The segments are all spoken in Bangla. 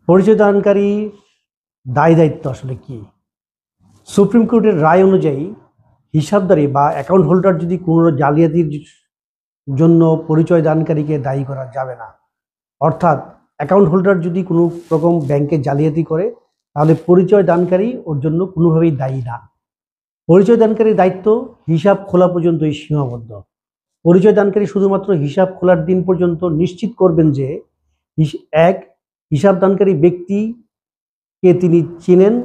পরিচয়দানকারী দায় দায়িত্ব আসলে কি? সুপ্রিম কোর্টের রায় অনুযায়ী হিসাবদারি বা অ্যাকাউন্ট হোল্ডার যদি কোনো জালিয়াতির জন্য পরিচয় দানকারীকে দায়ী করা যাবে না। অর্থাৎ অ্যাকাউন্ট হোল্ডার যদি কোনো রকম ব্যাংকে জালিয়াতি করে তাহলে পরিচয় দানকারী ওর জন্য কোনোভাবেই দায়ী না। পরিচয় দানকারীর দায়িত্ব হিসাব খোলা পর্যন্তই সীমাবদ্ধ। পরিচয় দানকারী শুধুমাত্র হিসাব খোলার দিন পর্যন্ত নিশ্চিত করবেন যে এক, হিসাব দানকারী ব্যক্তিকে তিনি চেনেন।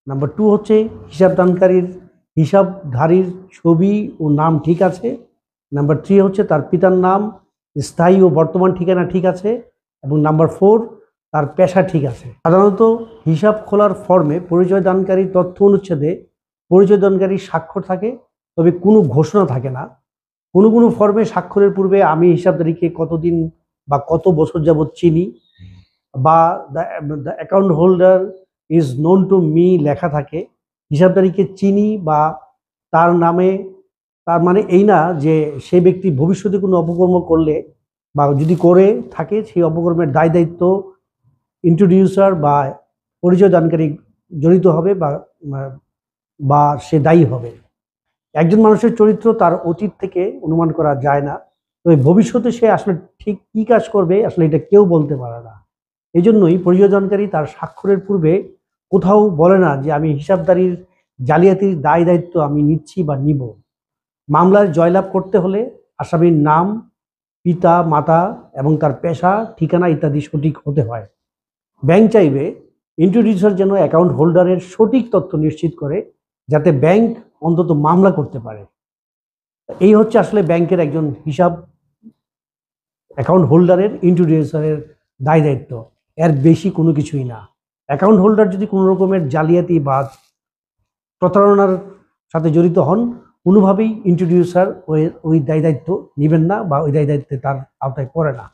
নাম্বার 2 হচ্ছে হিসাবদানকারীর হিসাবধারীর ছবি ও নাম ঠিক আছে। নাম্বার 3 হচ্ছে তার পিতার নাম, স্থায়ী ও বর্তমান ঠিকানা ঠিক আছে। এবং নাম্বার 4 তার পেশা ঠিক আছে। সাধারণত হিসাব খোলার ফর্মে পরিচয় দানকারী তথ্য অনুচ্ছেদে পরিচয় দানকারী স্বাক্ষর থাকে, তবে কোনো ঘোষণা থাকে না। কোনো কোনো ফর্মে স্বাক্ষরের পূর্বে আমি হিসাবদারীকে কতদিন বা কত বছর যাবৎ চিনি বা the account holder is known to me লেখা থাকে। হিসাবদারীকে চিনি বা তার নামে, তার মানে এই না যে সেই ব্যক্তি ভবিষ্যতে কোনো অপকর্ম করলে বা যদি করে থাকে সেই অপকর্মের দায় দায়িত্ব ইন্ট্রোডিউসার বা পরিচয় দানকারী জড়িত হবে বা সে দায়ী হবে। একজন মানুষের চরিত্র তার অতীত থেকে অনুমান করা যায় না, তবে ভবিষ্যতে সে আসলে ঠিক কী কাজ করবে আসলে এটা কেউ বলতে পারে না। এই জন্যই পরিচয় দানকারী তার স্বাক্ষরের পূর্বে কোথাও বলে না যে আমি হিসাবদারির জালিয়াতির দায় দায়িত্ব আমি নিচ্ছি বা নিব। মামলায় জয়লাভ করতে হলে আসামির নাম, পিতা মাতা এবং তার পেশা, ঠিকানা ইত্যাদি সঠিক হতে হয়। ব্যাংক চাইবে ইন্ট্রোডিউসার যেন অ্যাকাউন্ট হোল্ডারের সঠিক তথ্য নিশ্চিত করে, যাতে ব্যাংক অন্তত মামলা করতে পারে। এই হচ্ছে আসলে ব্যাংকের একজন হিসাব অ্যাকাউন্ট হোল্ডারের ইন্ট্রোডিউসারের দায় দায়িত্ব, এর বেশি কোনো কিছুই না। অ্যাকাউন্ট হোল্ডার যদি কোনো রকমের জালিয়াতি বা প্রতারণার সাথে জড়িত হন, কোনোভাবেই ইন্ট্রোডিউসার ওই দায় দায়িত্ব নেবেন না বা ওই দায় দায়িত্বে তার আওতায় পড়ে না।